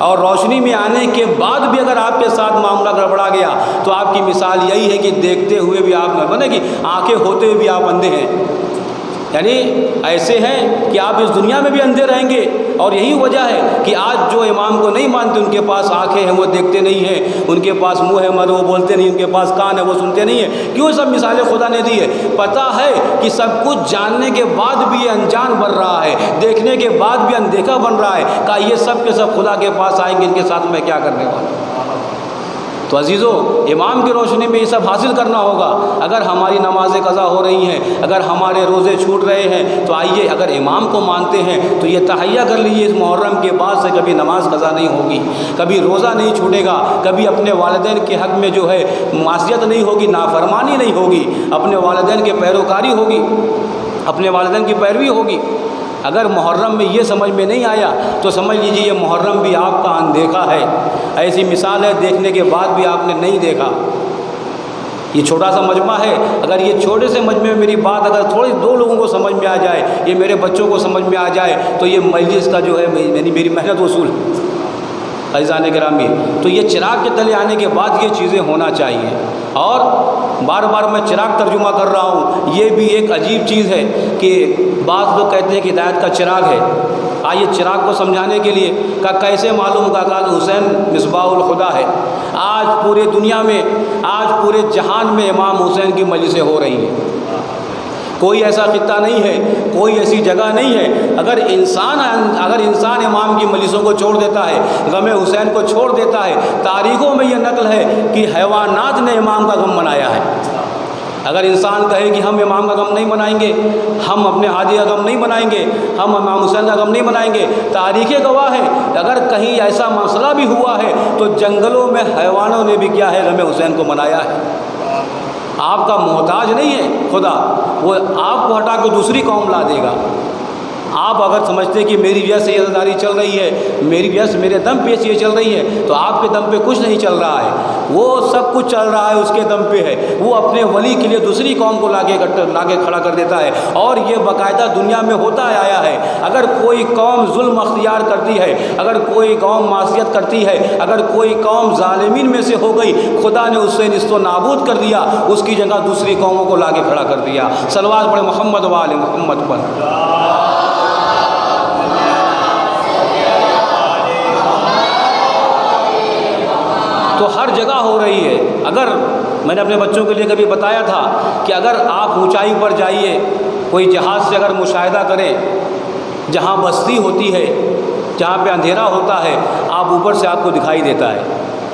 اور روشنی میں آنے کے بعد بھی اگر آپ کے ساتھ معاملہ گڑبڑا گیا تو آپ کی مثال یہی ہے کہ دیکھتے ہوئے بھی آپ بنے کہ آنکھیں ہوتے ہوئے بھی آپ اندھے ہیں، یعنی ایسے ہیں کہ آپ اس دنیا میں بھی اندھے رہیں گے۔ اور یہی وجہ ہے کہ آج جو امام کو نہیں مانتے، ان کے پاس آنکھیں ہیں وہ دیکھتے نہیں ہیں، ان کے پاس منہ ہے مگر وہ بولتے نہیں، ان کے پاس کان ہے وہ سنتے نہیں ہیں۔ کیوں؟ سب مثالیں خدا نے دی ہے۔ پتہ ہے کہ سب کچھ جاننے کے بعد بھی یہ انجان بن رہا ہے، دیکھنے کے بعد بھی اندیکھا بن رہا ہے، کہا یہ سب کے سب خدا کے پاس آئیں گے، ان کے ساتھ میں کیا کرنے والا۔ تو عزیزو، امام کی روشنی میں یہ سب حاصل کرنا ہوگا۔ اگر ہماری نمازیں قضا ہو رہی ہیں، اگر ہمارے روزے چھوٹ رہے ہیں، تو آئیے اگر امام کو مانتے ہیں تو یہ تہیہ کر لیجیے اس محرم کے بعد سے کبھی نماز قضا نہیں ہوگی، کبھی روزہ نہیں چھوٹے گا، کبھی اپنے والدین کے حق میں جو ہے معصیت نہیں ہوگی، نافرمانی نہیں ہوگی، اپنے والدین کے پیروکاری ہوگی، اپنے والدین کی پیروی ہوگی۔ اگر محرم میں یہ سمجھ میں نہیں آیا تو سمجھ لیجیے یہ محرم بھی آپ کا اندیکھا ہے۔ ایسی مثال ہے دیکھنے کے بعد بھی آپ نے نہیں دیکھا۔ یہ چھوٹا سا مجمع ہے، اگر یہ چھوٹے سے مجمع میں میری بات اگر تھوڑی دو لوگوں کو سمجھ میں آ جائے، یہ میرے بچوں کو سمجھ میں آ جائے، تو یہ مجلس کا جو ہے یعنی میری محنت وصول ہے۔ عزیزان گرامی، تو یہ چراغ کے تلے آنے کے بعد یہ چیزیں ہونا چاہیے۔ اور بار بار میں چراغ ترجمہ کر رہا ہوں، یہ بھی ایک عجیب چیز ہے کہ بعض لوگ کہتے ہیں کہ ہدایت کا چراغ ہے۔ آئیے چراغ کو سمجھانے کے لیے کہ کیسے معلوم ہوگا کہ حسین مصباح الخدا ہے۔ آج پورے دنیا میں، آج پورے جہان میں امام حسین کی مجلسیں ہو رہی ہیں۔ کوئی ایسا خطہ نہیں ہے، کوئی ایسی جگہ نہیں ہے، اگر انسان امام کی مجلسوں کو چھوڑ دیتا ہے، غم حسین کو چھوڑ دیتا ہے، تاریخوں میں یہ نقل ہے کہ حیوانات نے امام کا غم منایا ہے۔ اگر انسان کہے کہ ہم امام کا غم نہیں منائیں گے، ہم اپنے ہادی کا غم نہیں منائیں گے، ہم امام حسین کا غم نہیں منائیں گے، تاریخ گواہ ہے اگر کہیں ایسا مسئلہ بھی ہوا ہے تو جنگلوں میں حیوانوں نے بھی کیا ہے، غم حسین کو منایا ہے۔ آپ کا محتاج نہیں ہے خدا، وہ آپ کو ہٹا کے دوسری قوم لا دے گا۔ آپ اگر سمجھتے کہ میری وجہ سے یہ عزاداری چل رہی ہے، میری وجہ سے میرے دم پہ یہ چل رہی ہے، تو آپ کے دم پہ کچھ نہیں چل رہا ہے، وہ سب کچھ چل رہا ہے اس کے دم پہ ہے۔ وہ اپنے ولی کے لیے دوسری قوم کو لا کے کھڑا کر دیتا ہے، اور یہ باقاعدہ دنیا میں ہوتا آیا ہے۔ اگر کوئی قوم ظلم اختیار کرتی ہے، اگر کوئی قوم معصیت کرتی ہے، اگر کوئی قوم ظالمین میں سے ہو گئی، خدا نے اس سے نیست و نابود کر دیا، اس کی جگہ دوسری قوموں کو لا کے کھڑا کر دیا۔ صلوات پڑھے محمد و آل محمد پر۔ تو ہر جگہ ہو رہی ہے۔ اگر میں نے اپنے بچوں کے لیے کبھی بتایا تھا کہ اگر آپ اونچائی پر جائیے، کوئی جہاز سے اگر مشاہدہ کریں، جہاں بستی ہوتی ہے، جہاں پہ اندھیرا ہوتا ہے، آپ اوپر سے آپ کو دکھائی دیتا ہے۔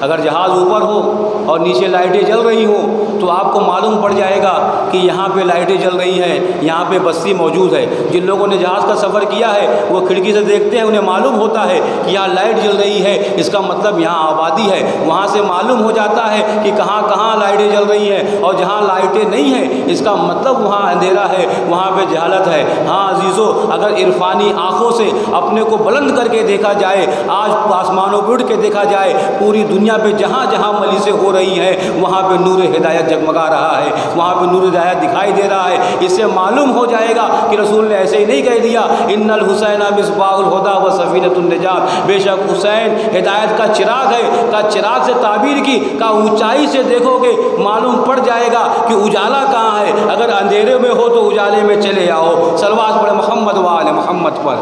اگر جہاز اوپر ہو اور نیچے لائٹیں جل رہی ہوں تو آپ کو معلوم پڑ جائے گا کہ یہاں پہ لائٹیں جل رہی ہیں، یہاں پہ بستی موجود ہے۔ جن لوگوں نے جہاز کا سفر کیا ہے وہ کھڑکی سے دیکھتے ہیں، انہیں معلوم ہوتا ہے کہ یہاں لائٹ جل رہی ہے، اس کا مطلب یہاں آبادی ہے۔ وہاں سے معلوم ہو جاتا ہے کہ کہاں کہاں لائٹیں جل رہی ہیں، اور جہاں لائٹیں نہیں ہیں اس کا مطلب وہاں اندھیرا ہے، وہاں پہ جہالت ہے۔ ہاں عزیزو، اگر عرفانی آنکھوں سے اپنے کو بلند کر کے دیکھا جائے، آج آسمانوں پہ اٹھ کے دیکھا جائے، پوری دنیا پہ جہاں جہاں مجلسیں ہو رہی ہیں وہاں پہ نور ہدایت جگمگا رہا ہے، وہاں پہ نور ہدایت دکھائی دے رہا ہے۔ اس سے معلوم ہو جائے گا کہ رسول نے ایسے ہی نہیں کہہ دیا ان الحسین مصباح الہدی و سفینۃ النجات، بے شک حسین ہدایت کا چراغ ہے، کا چراغ سے تعبیر کی، کا اونچائی سے دیکھو گے معلوم پڑ جائے گا کہ اجالا کہاں ہے، اگر اندھیرے میں ہو تو اجالے میں چلے آؤ۔ صلوات پڑھے محمد و آل محمد پر۔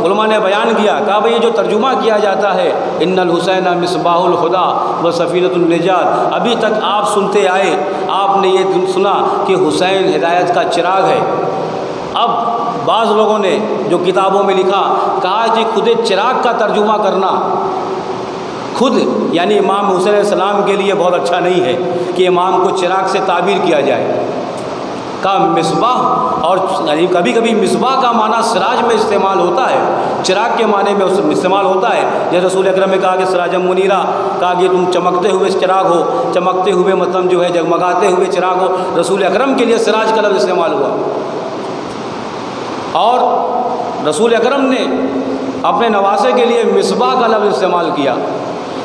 علماء نے بیان کیا، کہا بھئی یہ جو ترجمہ کیا جاتا ہے ان الحسین مصباح الہدی و سفینۃ النجات، ابھی تک آپ سنتے آئے، آپ نے یہ سنا کہ حسین ہدایت کا چراغ ہے۔ اب بعض لوگوں نے جو کتابوں میں لکھا، کہا کہ خود چراغ کا ترجمہ کرنا خود یعنی امام حسین علیہ السلام کے لیے بہت اچھا نہیں ہے کہ امام کو چراغ سے تعبیر کیا جائے۔ کا مصباح، اور کبھی کبھی مصباح کا معنی سراج میں استعمال ہوتا ہے، چراغ کے معنی میں استعمال ہوتا ہے. جیسے رسول اکرم نے کہا کہ سراجم منیرہ، کہا کہ تم چمکتے ہوئے چراغ ہو، چمکتے ہوئے مطلب جو ہے جگمگاتے ہوئے چراغ ہو. رسول اکرم کے لیے سراج کا لفظ استعمال ہوا. اور رسول اکرم نے اپنے نواسے کے لیے مصباح کا لفظ استعمال کیا.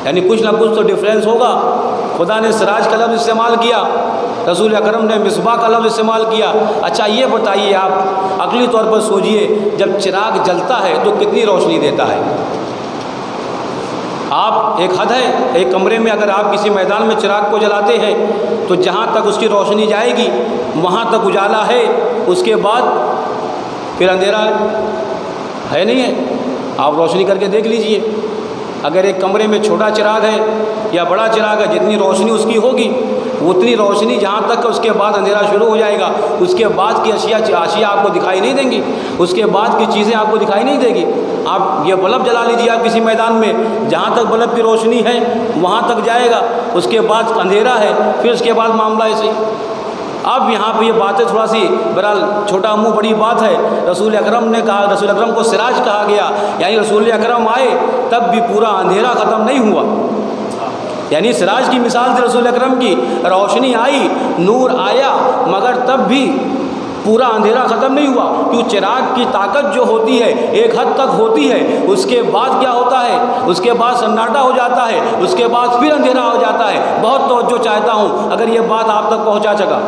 یعنی کچھ نہ کچھ تو ڈفرینس ہوگا. خدا نے سراج کا لفظ استعمال کیا، رسول اکرم نے مصباح کا لفظ استعمال کیا. اچھا یہ بتائیے، آپ عقلی طور پر سوچئے، جب چراغ جلتا ہے تو کتنی روشنی دیتا ہے؟ آپ ایک حد ہے، ایک کمرے میں اگر آپ کسی میدان میں چراغ کو جلاتے ہیں تو جہاں تک اس کی روشنی جائے گی وہاں تک اجالا ہے، اس کے بعد پھر اندھیرا ہے نہیں ہے. آپ روشنی کر کے دیکھ لیجئے. اگر ایک کمرے میں چھوٹا چراغ ہے یا بڑا چراغ ہے، جتنی روشنی اس کی ہوگی اتنی روشنی جہاں تک اس کے بعد اندھیرا شروع ہو جائے گا، اس کے بعد کی اشیاء آپ کو دکھائی نہیں دیں گی، اس کے بعد کی چیزیں آپ کو دکھائی نہیں دے گی. آپ یہ بلب جلا لیجیے، آپ کسی میدان میں، جہاں تک بلب کی روشنی ہے وہاں تک جائے گا، اس کے بعد اندھیرا ہے، پھر اس کے بعد معاملہ ایسے ہی. اب یہاں پہ یہ باتیں تھوڑا سی بہرحال چھوٹا منہ بڑی بات ہے. رسول اکرم نے کہا، رسول اکرم کو سراج کہا گیا، یعنی رسول اکرم آئے تب بھی پورا اندھیرا ختم نہیں ہوا. یعنی سراج کی مثال تھی رسول اکرم کی، روشنی آئی، نور آیا، مگر تب بھی پورا اندھیرا ختم نہیں ہوا. کیوں؟ چراغ کی طاقت جو ہوتی ہے ایک حد تک ہوتی ہے، اس کے بعد کیا ہوتا ہے، اس کے بعد سناٹا ہو جاتا ہے، اس کے بعد پھر اندھیرا ہو جاتا ہے. بہت توجہ چاہتا ہوں اگر یہ بات آپ تک پہنچا سکا.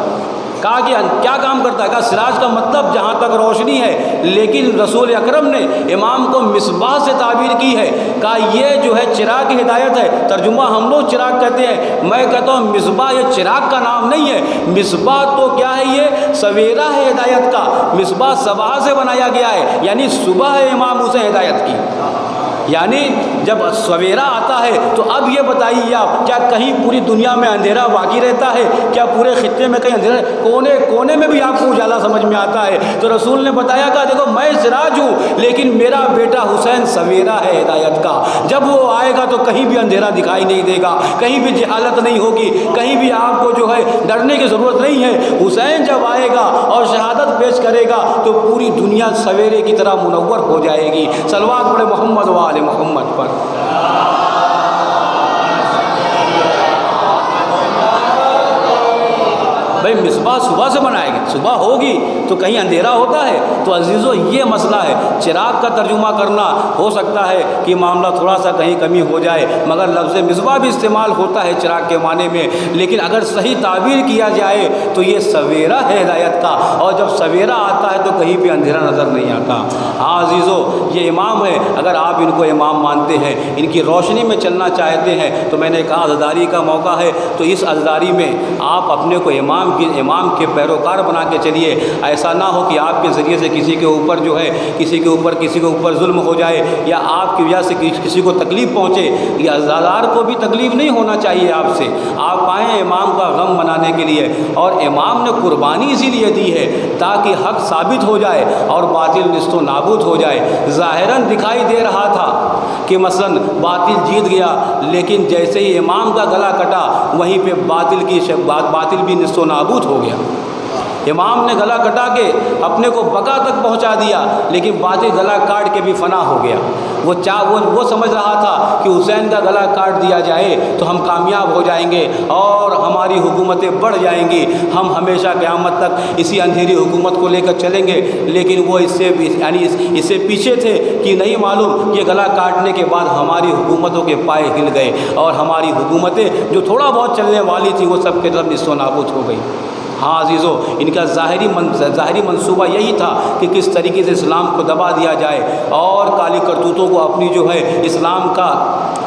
کہا کہ کیا کام کرتا ہے؟ کہا سراج کا مطلب جہاں تک روشنی ہے، لیکن رسول اکرم نے امام کو مصباح سے تعبیر کی ہے. کہا یہ جو ہے چراغ کی ہدایت ہے. ترجمہ ہم لوگ چراغ کہتے ہیں، میں کہتا ہوں مصباح یہ چراغ کا نام نہیں ہے. مصباح تو کیا ہے؟ یہ سویرا ہے ہدایت کا. مصباح صبح سے بنایا گیا ہے، یعنی صبح ہے امام اسے ہدایت کی. یعنی جب سویرا آتا ہے تو اب یہ بتائیے آپ، کیا کہیں پوری دنیا میں اندھیرا باقی رہتا ہے؟ کیا پورے خطے میں کہیں اندھیرا؟ کونے کونے میں بھی آپ کو اجالا سمجھ میں آتا ہے. تو رسول نے بتایا کہ دیکھو میں سراج ہوں، لیکن میرا بیٹا حسین سویرا ہے ہدایت کا. جب وہ آئے گا تو کہیں بھی اندھیرا دکھائی نہیں دے گا، کہیں بھی جہالت نہیں ہوگی، کہیں بھی آپ کو جو ہے ڈرنے کی ضرورت نہیں ہے. حسین جب آئے گا اور شہادت پیش کرے گا تو پوری دنیا سویرے کی طرح منور ہو جائے گی. صلوات پڑھے محمد و آل محمد پر. بھائی مصباح صبح سے بنائے گی، صبح ہوگی تو کہیں اندھیرا ہوتا ہے. تو عزیزو یہ مسئلہ ہے. چراغ کا ترجمہ کرنا ہو سکتا ہے کہ معاملہ تھوڑا سا کہیں کمی ہو جائے، مگر لفظ مصباح بھی استعمال ہوتا ہے چراغ کے معنی میں. لیکن اگر صحیح تعبیر کیا جائے تو یہ سویرا ہے ہدایت کا، اور جب سویرا آتا ہے تو کہیں بھی اندھیرا نظر نہیں آتا. ہاں عزیزو یہ امام ہے، اگر آپ ان کو امام مانتے ہیں، ان کی روشنی میں چلنا چاہتے ہیں، تو میں نے کہا عزاداری کا موقع ہے تو اس عزاداری میں آپ اپنے کو امام کے پیروکار بنا کے چلیے. ایسا نہ ہو کہ آپ کے ذریعے سے کسی کے اوپر جو ہے کسی کے اوپر ظلم ہو جائے، یا آپ کی وجہ سے کسی کو تکلیف پہنچے. یہ عزادار کو بھی تکلیف نہیں ہونا چاہیے آپ سے. آپ آئیں امام کا غم منانے کے لیے، اور امام نے قربانی اسی لیے دی ہے تاکہ حق ثابت ہو جائے اور باطل نیست و نابود ہو جائے. ظاہراً دکھائی دے رہا تھا کہ مثلا باطل جیت گیا، لیکن جیسے ہی امام کا گلا کٹا وہیں پہ باطل بھی نیست و نابود ہو گیا. امام نے گلا کٹا کے اپنے کو بقا تک پہنچا دیا، لیکن باطل گلا کاٹ کے بھی فنا ہو گیا. وہ سمجھ رہا تھا کہ حسین کا گلا کاٹ دیا جائے تو ہم کامیاب ہو جائیں گے اور ہماری حکومتیں بڑھ جائیں گی، ہم ہمیشہ قیامت تک اسی اندھیری حکومت کو لے کر چلیں گے. لیکن وہ اس سے پیچھے تھے کہ نہیں معلوم کہ گلا کاٹنے کے بعد ہماری حکومتوں کے پائے ہل گئے اور ہماری حکومتیں جو تھوڑا بہت چلنے والی تھی وہ سب کے سب نیست و نابود ہو گئی. ہاں عزیزو ان کا ظاہری منصوبہ یہی تھا کہ کس طریقے سے اسلام کو دبا دیا جائے اور کالی کرتوتوں کو اپنی جو ہے اسلام کا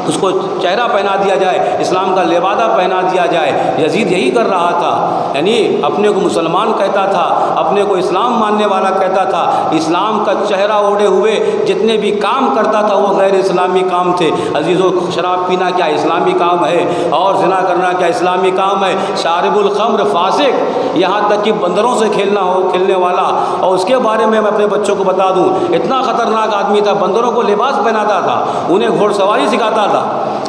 اس کو چہرہ پہنا دیا جائے، اسلام کا لبادہ پہنا دیا جائے. یزید یہی کر رہا تھا، یعنی اپنے کو مسلمان کہتا تھا، اپنے کو اسلام ماننے والا کہتا تھا، اسلام کا چہرہ اوڑھے ہوئے جتنے بھی کام کرتا تھا وہ غیر اسلامی کام تھے. عزیزو شراب پینا کیا اسلامی کام ہے؟ اور زنا کرنا کیا اسلامی کام ہے؟ شارب الخمر فاسق، یہاں تک کہ بندروں سے کھیلنے والا. اور اس کے بارے میں اپنے بچوں کو بتا دوں اتنا خطرناک آدمی تھا، بندروں کو لباس پہناتا تھا، انہیں گھوڑ سواری سکھاتا تھا.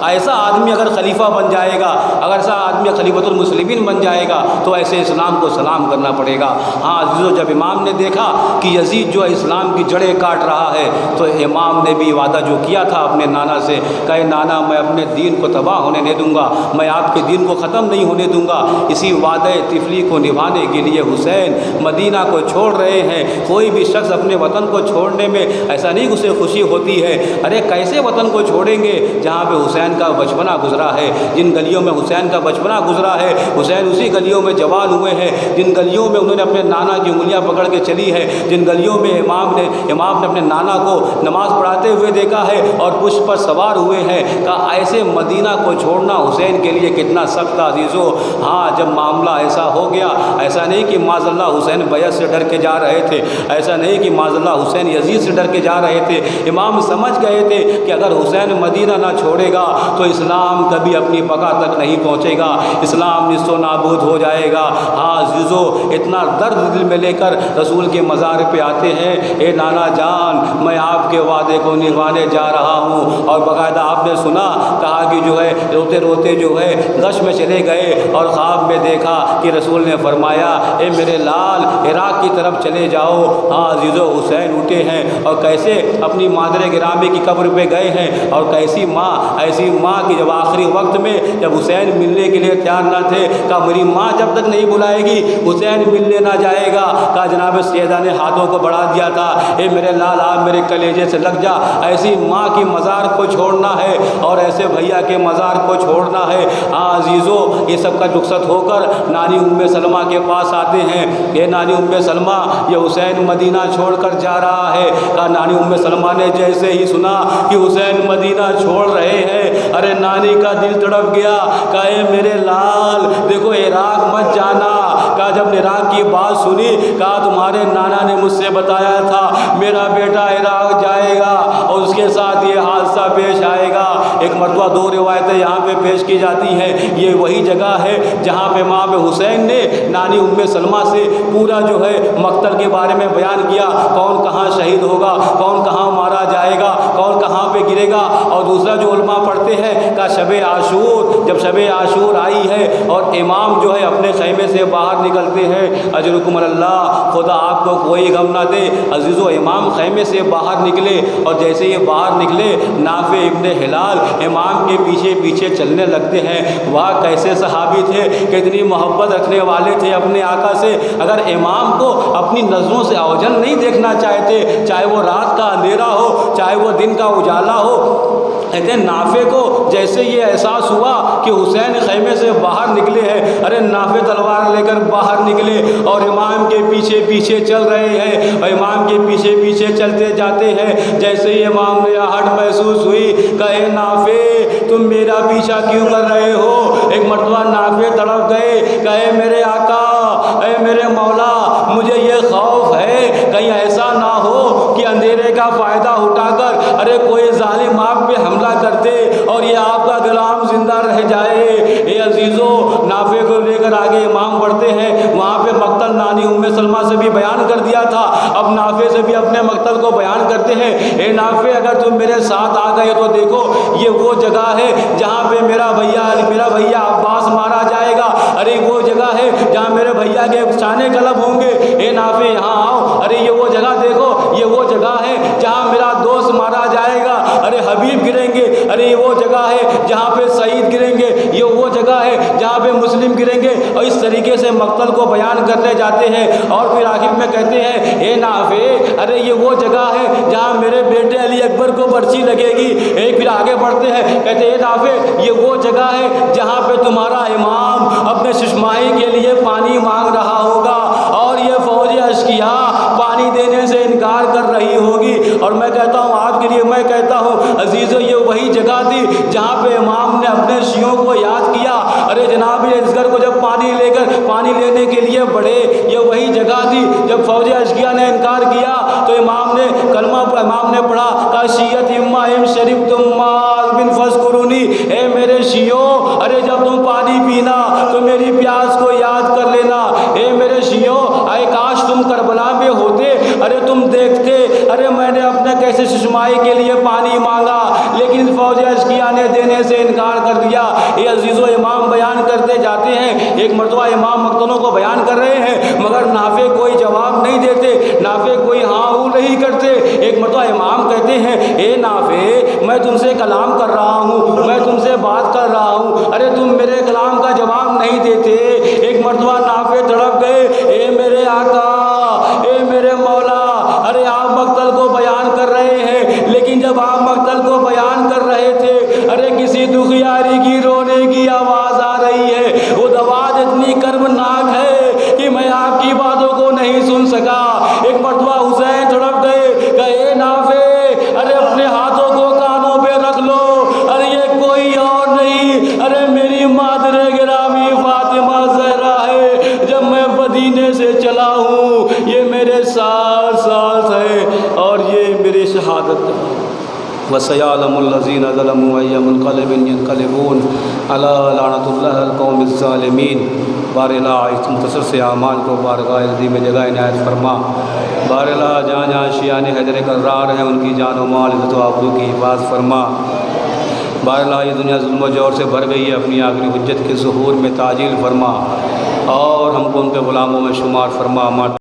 ایسا آدمی اگر خلیفہ بن جائے گا، اگر ایسا آدمی خلیفۃ المسلمین بن جائے گا تو ایسے اسلام کو سلام کرنا پڑے گا۔ ہاں عزیزو، جب امام نے دیکھا کہ یزید جو ہے اسلام کی جڑیں کاٹ رہا ہے تو امام نے بھی وعدہ جو کیا تھا اپنے نانا سے، کہے نانا میں اپنے دین کو تباہ ہونے نہیں دوں گا، میں آپ کے دین کو ختم نہیں ہونے دوں گا۔ اسی وعدہ طفلی کو نبھانے کے لیے حسین مدینہ کو چھوڑ رہے ہیں۔ کوئی بھی شخص اپنے وطن کو چھوڑنے میں ایسا نہیں اسے خوشی ہوتی ہے، ارے کیسے وطن کو چھوڑیں گے جہاں پہ حسین کا بچپنا گزرا ہے، جن گلیوں میں حسین کا بچپنا گزرا ہے، حسین اسی گلیوں میں جوان ہوئے ہیں، جن گلیوں میں انہوں نے اپنے نانا کی انگلیاں پکڑ کے چلی ہے، جن گلیوں میں امام نے اپنے نانا کو نماز پڑھاتے ہوئے دیکھا ہے اور پشت پر سوار ہوئے ہیں، کہا ایسے مدینہ کو چھوڑنا حسین کے لیے کتنا سخت تھا عزیزو۔ ہاں جب معاملہ ایسا ہو گیا، ایسا نہیں کہ معاذ اللہ حسین بیعت سے ڈر کے جا رہے تھے، ایسا نہیں کہ معاذ اللہ حسین یزید سے ڈر کے جا رہے تھے، امام سمجھ گئے تھے کہ اگر حسین مدینہ نہ چھوڑے گا تو اسلام کبھی اپنی بقا تک نہیں پہنچے گا، اسلام نصف و نابود ہو جائے گا۔ ہاں عزیزو، اتنا درد دل میں لے کر رسول کے مزار پہ آتے ہیں، اے نانا جان میں آپ کے وعدے کو نبھانے جا رہا ہوں، اور باقاعدہ آپ نے سنا، کہا کہ جو ہے روتے روتے جو ہے غش میں چلے گئے اور خواب میں دیکھا کہ رسول نے فرمایا اے میرے لال عراق کی طرف چلے جاؤ۔ ہاں عزیزو، حسین اٹھے ہیں اور کیسے اپنی مادر گرامی کی قبر پہ گئے ہیں، اور کیسی ماں، ایسی ماں کہ جب آخری وقت میں جب حسین ملنے کے لیے تیار نہ تھے، کہا میری ماں جب تک نہیں بلائے گی حسین ملنے نہ جائے گا۔ کہا جناب سیدہ نے ہاتھوں کو بڑھا دیا تھا، اے میرے لال آپ میرے کلیجے سے لگ جا، ایسی ماں کی مزار کو چھوڑنا ہے اور ایسے بھیا کے مزار کو چھوڑنا ہے۔ ہاں عزیزو، یہ سب کا رخصت ہو کر نانی ام سلمہ کے پاس آتے ہیں، اے نانی ام سلمہ یہ حسین مدینہ چھوڑ کر جا رہا ہے۔ کہا نانی ام سلمہ نے جیسے ہی سنا کہ حسین مدینہ چھوڑ رہے ہیں، ارے نانی کا دل تڑپ گیا، کہا اے میرے لال دیکھو عراق مت جانا۔ کہا جب عراق کی بات سنی، کہا تمہارے نانا نے مجھ سے بتایا تھا میرا بیٹا عراق جائے گا اور اس کے ساتھ یہ حادثہ پیش آئے گا۔ ایک مرتبہ دو روایتیں یہاں پہ پیش کی جاتی ہیں، یہ وہی جگہ ہے جہاں پہ امام حسین نے نانی ام سلمہ سے پورا جو ہے مقتل کے بارے میں بیان کیا، کون کہاں شہید ہوگا، کون کہاں مارا جائے گا، کون کہاں پہ گرے گا۔ اور دوسرا جو علماء پڑھتے ہیں کہ شب عاشور، جب شب عاشور آئی ہے اور امام جو ہے اپنے خیمے سے باہر نکلتے ہیں، اجرکم اللہ، خدا آپ کو کوئی غم نہ دے عزیزو، امام خیمے سے باہر نکلے اور جیسے یہ باہر نکلے نافع ابن ہلال امام کے پیچھے پیچھے چلنے لگتے ہیں۔ وہ کیسے صحابی تھے، کتنی محبت رکھنے والے تھے اپنے آقا سے، اگر امام کو اپنی نظروں سے اوجھل نہیں دیکھنا چاہتے، چاہے وہ رات کا اندھیرا ہو چاہے وہ دن کا اجالا ہو۔ کہتے ہیں نافع کو جیسے یہ احساس ہوا کہ حسین خیمے سے باہر نکلے ہیں، ارے نافع تلوار لے کر باہر نکلے اور امام کے پیچھے پیچھے چل رہے ہیں، اور امام کے پیچھے پیچھے چلتے جاتے ہیں۔ جیسے ہی امام نے آہٹ محسوس ہوئی، کہے نافع تم میرا پیچھا کیوں کر رہے ہو؟ ایک مرتبہ نافع تڑپ گئے، کہے میرے آقا، اے میرے مولا، مجھے یہ خوف ہے کہیں ایسا نہ ہو کہ اندھیرے کا فائدہ اٹھا کر ارے کوئی ظالم آپ پہ حملہ کرتے اور یہ آپ کا غلام زندہ رہ جائے۔ اے عزیزو، نافع کو لے کر آگے امام بڑھتے ہیں، وہاں پہ مقتل نانی ام سلمہ سے بھی بیان کر دیا تھا، اب نافع سے بھی اپنے مقتل کو بیان کرتے ہیں۔ اے نافع اگر تم میرے ساتھ آ گئے تو دیکھو یہ وہ جگہ ہے جہاں پہ میرا بھیا عباس مارا جائے گا، ارے وہ جگہ ہے جہاں میرے بھیا کے شانے قلب ہوں گے۔ اے نافع یہاں آؤ، ارے یہ وہ جگہ دیکھو، یہ وہ جگہ ہے جہاں میرا دوست مارا جائے گا، ارے حبیب گریں گے، ارے یہ وہ جگہ ہے جہاں پہ سعید گریں گے، یہ وہ جگہ ہے جہاں پہ مسلم گریں گے، اور اس طریقے سے مقتل کو بیان کرتے جاتے ہیں۔ اور پھر آخر میں کہتے ہیں اے نافع، ارے یہ وہ جگہ ہے جہاں میرے بیٹے علی اکبر کو برچی لگے گی۔ ایک پھر آگے بڑھتے ہیں، کہتے ہیں اے نافع یہ وہ جگہ ہے جہاں پہ تمہارا امام اپنے ششماہی کے لیے پانی مانگ رہا ہوگا اور یہ فوج اشقیاء پانی دینے سے انکار کر رہی ہوگی۔ اور میں کہتا ہوں آپ کے لیے، میں کہتا ہوں عزیزو، یہ وہی جگہ تھی جہاں پہ امام نے اپنے شیعوں کو یاد کیا، ارے جناب اصغر کو جب پانی لینے کے لیے بڑھے، یہ وہی جگہ تھی جب فوج اشقیاء نے انکار کیا تو امام نے کلمہ پڑھا، کہا شیعت اما ام شریف تم مال بن فذکرونی، اے میرے شیعوں، ارے جب تم پانی پینا تو میری پیاس کو یاد کر لینا۔ اے میرے شیعوں، اے کاش تم کربلا میں ہوتے، ارے تم دیکھتے، ارے میں نے اپنے کیسے ششمائی کے لیے پانی مانگا، لیکن فوج اشقیاء نے دینے سے انکار کر دیا۔ یہ عزیز و امام بیان کرتے جاتے ہیں، ایک مرتبہ امام مقتلوں کو بیان کر رہے ہیں مگر نافع کوئی جواب نہیں دیتے، نافع کوئی ہاں ہو نہیں کرتے۔ ایک مرتبہ امام کہتے ہیں اے نافع میں تم سے کلام کر رہا ہوں، میں تم سے بات کر رہا ہوں، ارے تم میرے کلام کا جواب نہیں دیتے۔ ایک مرتبہ نافع تڑپ گئے، اے میرے آقا، اے میرے مولا، ارے آپ مقتل کو بیان کر رہے ہیں، لیکن جب آپ مقتل کو بیان کر رہے تھے ارے کسی دکھیاری کی رونے کی آواز آ رہی ہے، وہ آواز اتنی کربناک ہے کہ میں آپ کی باتوں کو نہیں سن سکا۔ ایک مرتبہ حسین تڑپ گئے، کہے نافع ارے اپنے ہاتھوں کو کانوں پہ رکھ لو، ارے یہ کوئی اور نہیں، ارے میری مادر گرامی فاطمہ زہرا ہے، جب میں مدینے سے چلا ہوں یہ میرے ساتھ ساتھ ہے اور یہ میری شہادت ہے۔ وَسَيَعْلَمُ الَّذِينَ ظَلَمُوا أَيَّ مُنقَلِبٍ يَنقَلِبُونَ أَلَا لَعْنَةُ اللَّهِ عَلَى الْقَوْمِ الظَّالِمِينَ۔ بار الہ اس مختصر سے اعمال کو بارگاہ عظیم جگہ عنایت فرما۔ بار الہ جہاں جہاں شیعان حیدر کرار ہیں ان کی جان و مال عزت و آبرو کی حفاظت فرما۔ بار الہ یہ دنیا ظلم و جور سے بھر گئی ہے، اپنی آخری حجت کے ظہور میں تعجیل فرما اور ہم کو ان کے غلاموں میں شمار فرما۔